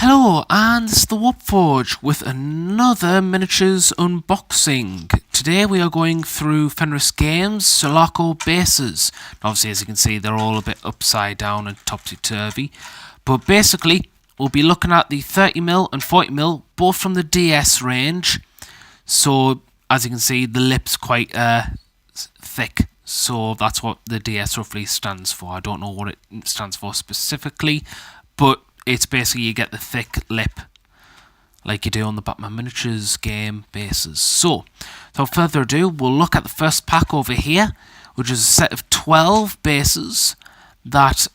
Hello, and this is the Warpforge with another miniatures unboxing. Today we are going through Fenris Games Sulaco bases. Obviously, as you can see, they're all a bit upside down and topsy-turvy. But basically, we'll be looking at the 30mm and 40mm, both from the DS range. So, as you can see, the lip's quite thick. So that's what the DS roughly stands for. I don't know what it stands for specifically, but it's basically you get the thick lip like you do on the Batman Miniatures game bases. So, without further ado, we'll look at the first pack over here, which is a set of 12 bases that,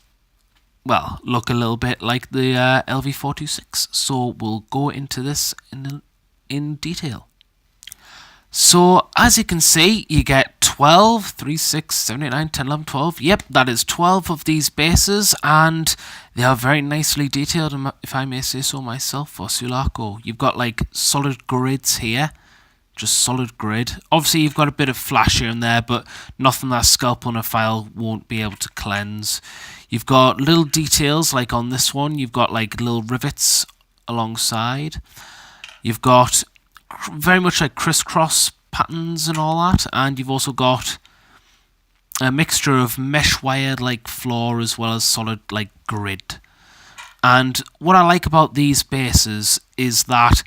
well, look a little bit like the LV426. So we'll go into this in detail. So, as you can see, you get 12, 3, 6, 7, 8, 9, 10, 11, 12. Yep, that is 12 of these bases, and they are very nicely detailed, if I may say so myself, for Sulaco. You've got, like, solid grids here. Just solid grid. Obviously, you've got a bit of flash here and there, but nothing that Scalpel on a file won't be able to cleanse. You've got little details, like on this one. You've got, like, little rivets alongside. You've got very much like crisscross patterns and all that, and you've also got a mixture of mesh wired like floor as well as solid like grid. And what I like about these bases is that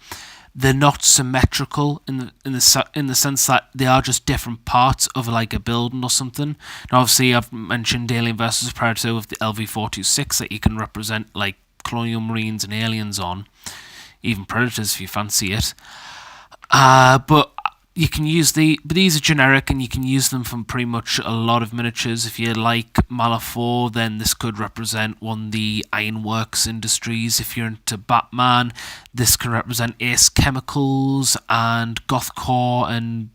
they're not symmetrical in the sense that they are just different parts of like a building or something. Now, obviously, I've mentioned Alien vs Predator with the LV426 that you can represent like colonial marines and aliens on, even predators if you fancy it. But you can use but these are generic and you can use them from pretty much a lot of miniatures. If you like Malifaux, then this could represent one of the Ironworks industries. If you're into Batman, this can represent Ace Chemicals and Gothcore and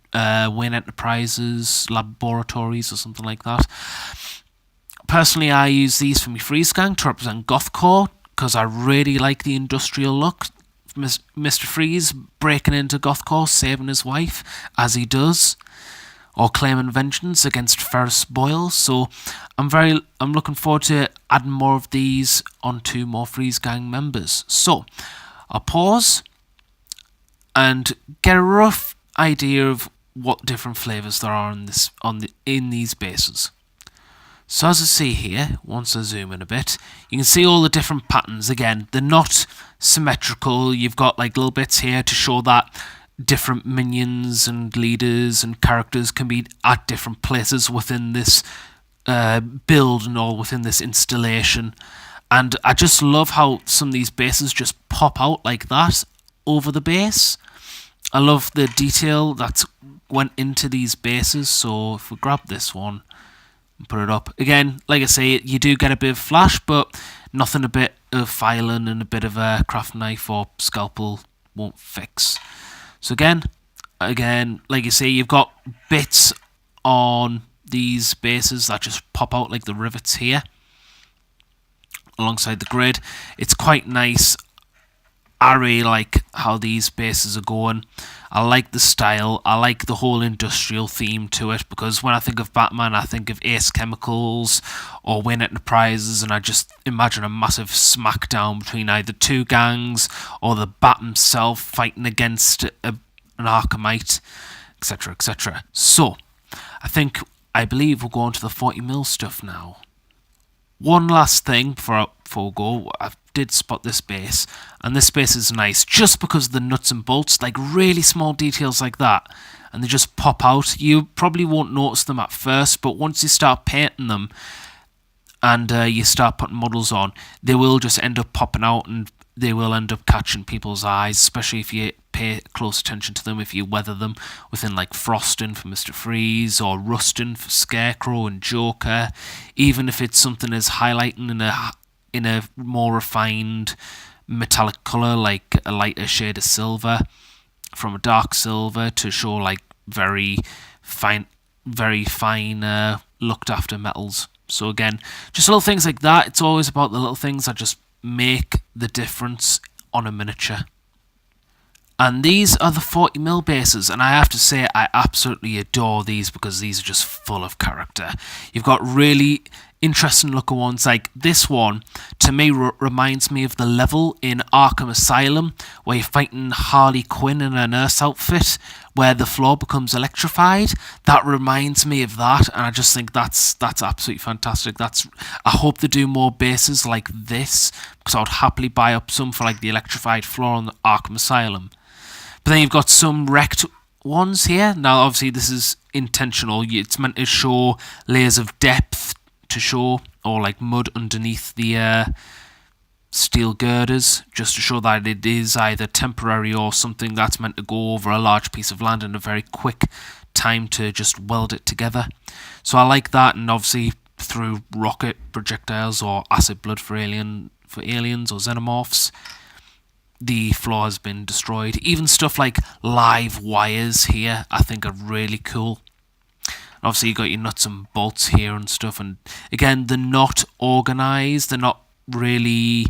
Wayne Enterprises Laboratories or something like that. Personally, I use these for my Freeze Gang to represent Gothcore because I really like the industrial look. Mr. Freeze breaking into Gothcore, saving his wife, as he does, or claiming vengeance against Ferris Boyle. So I'm looking forward to adding more of these onto more Freeze Gang members. So I'll pause and get a rough idea of what different flavors there are in these bases. So as I see here, once I zoom in a bit, you can see all the different patterns. Again, they're not symmetrical. You've got like little bits here to show that different minions and leaders and characters can be at different places within this build and all within this installation. And I just love how some of these bases just pop out like that over the base. I love the detail that went into these bases. So if we grab this one and put it up. Again, like I say, you do get a bit of flash, but nothing a bit of filing and a bit of a craft knife or scalpel won't fix. So again, like you say, you've got bits on these bases that just pop out like the rivets here alongside the grid. It's quite nice. I really like how these bases are going. I like the style. I like the whole industrial theme to it, because when I think of Batman, I think of Ace Chemicals or Wayne Enterprises, and I just imagine a massive smackdown between either two gangs or the Bat himself fighting against an Arkham-ite, etc., etc. So, I believe we'll go on to the 40mm stuff now. One last thing before we go, I did spot this base, and this base is nice just because of the nuts and bolts, like really small details like that, and they just pop out. You probably won't notice them at first, but once you start painting them and you start putting models on, they will just end up popping out and they will end up catching people's eyes, especially if you pay close attention to them, if you weather them within like frosting for Mr. Freeze or rusting for Scarecrow and Joker, even if it's something as highlighting in a more refined metallic colour, like a lighter shade of silver from a dark silver to show like very fine looked after metals. So again, just little things like that. It's always about the little things that just make the difference on a miniature. And these are the 40mm bases, and I have to say I absolutely adore these because these are just full of character. You've got really interesting looking ones. Like this one, to me, reminds me of the level in Arkham Asylum where you're fighting Harley Quinn in a nurse outfit, where the floor becomes electrified. That reminds me of that, and I just think that's absolutely fantastic. I hope they do more bases like this, because I would happily buy up some for like the electrified floor on the Arkham Asylum. But then you've got some wrecked ones here. Now, obviously, this is intentional. It's meant to show layers of depth to show, or like mud underneath the steel girders, just to show that it is either temporary or something that's meant to go over a large piece of land in a very quick time to just weld it together. So I like that, and obviously through rocket projectiles or acid blood for aliens or xenomorphs, the floor has been destroyed. Even stuff like live wires here I think are really cool. Obviously, you got your nuts and bolts here and stuff, and again, they're not organised, they're not really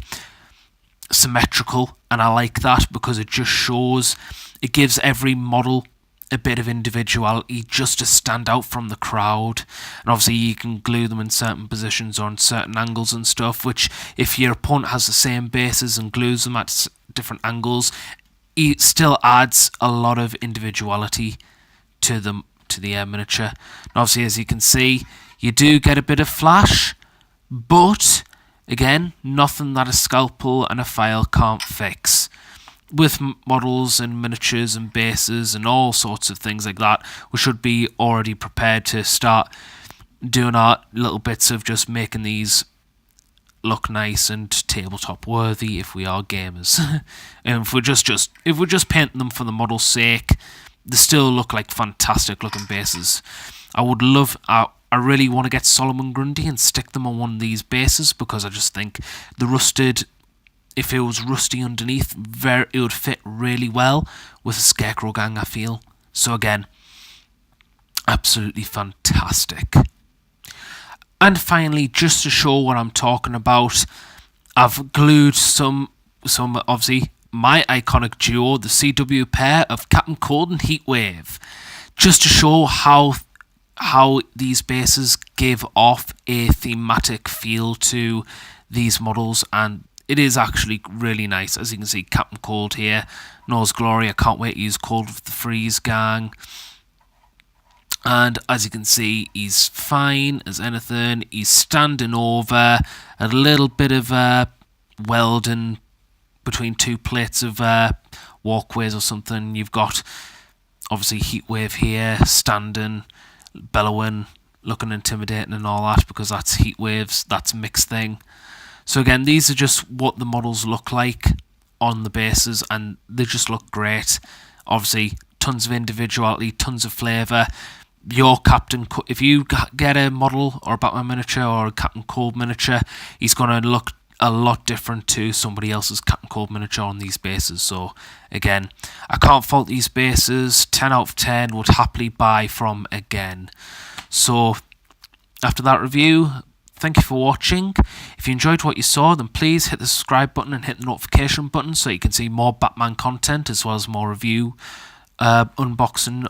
symmetrical, and I like that because it just shows, it gives every model a bit of individuality just to stand out from the crowd. And obviously, you can glue them in certain positions or in certain angles and stuff, which if your opponent has the same bases and glues them at different angles, it still adds a lot of individuality to them, to the miniature. And obviously, as you can see, you do get a bit of flash, but again, nothing that a scalpel and a file can't fix. With models and miniatures and bases and all sorts of things like that, we should be already prepared to start doing our little bits of just making these look nice and tabletop worthy if we are gamers. And if we're just painting them for the model's sake, they still look like fantastic looking bases. I really want to get Solomon Grundy and stick them on one of these bases, because I just think the rusted, if it was rusty underneath, it would fit really well with a Scarecrow gang, I feel. So again, absolutely fantastic. And finally, just to show what I'm talking about, I've glued some obviously my iconic duo, the CW pair of Captain Cold and Heatwave, just to show how these bases give off a thematic feel to these models, and it is actually really nice. As you can see, Captain Cold here, Knows Glory. I can't wait to use Cold with the Freeze gang. And as you can see, he's fine as anything. He's standing over a little bit of welding between two plates of walkways or something. You've got obviously Heatwave here, standing, bellowing, looking intimidating and all that, because that's Heatwave's, that's mixed thing. So again, these are just what the models look like on the bases, and they just look great. Obviously, tons of individuality, tons of flavour. Your Captain, if you get a model or a Batman miniature or a Captain Cold miniature, he's going to look a lot different to somebody else's Captain Cold miniature on these bases. So again, I can't fault these bases. 10 out of 10, would happily buy from again. So after that review, thank you for watching. If you enjoyed what you saw, then please hit the subscribe button and hit the notification button so you can see more Batman content, as well as more review, unboxing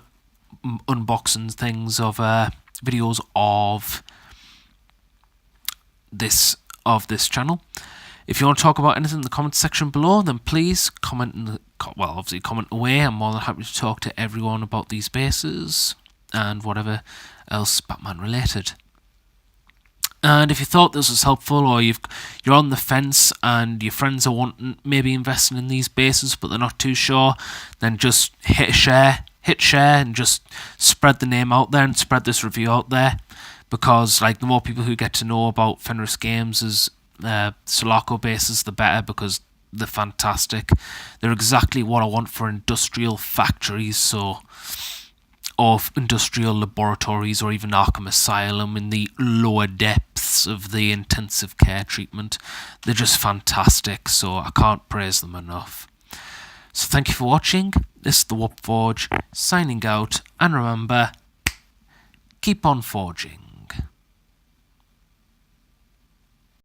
things of videos of this channel. If you want to talk about anything in the comment section below, then please comment obviously comment away. I'm more than happy to talk to everyone about these bases and whatever else Batman related. And if you thought this was helpful, or you're on the fence and your friends are maybe investing in these bases but they're not too sure, then just hit share and just spread the name out there and spread this review out there, because like the more people who get to know about Fenris Games' Sulaco bases, the better, because they're fantastic. They're exactly what I want for industrial factories, of industrial laboratories, or even Arkham Asylum in the lower depths of the intensive care treatment. They're just fantastic, so I can't praise them enough. So thank you for watching. This is the Warp Forge signing out, and remember, keep on forging.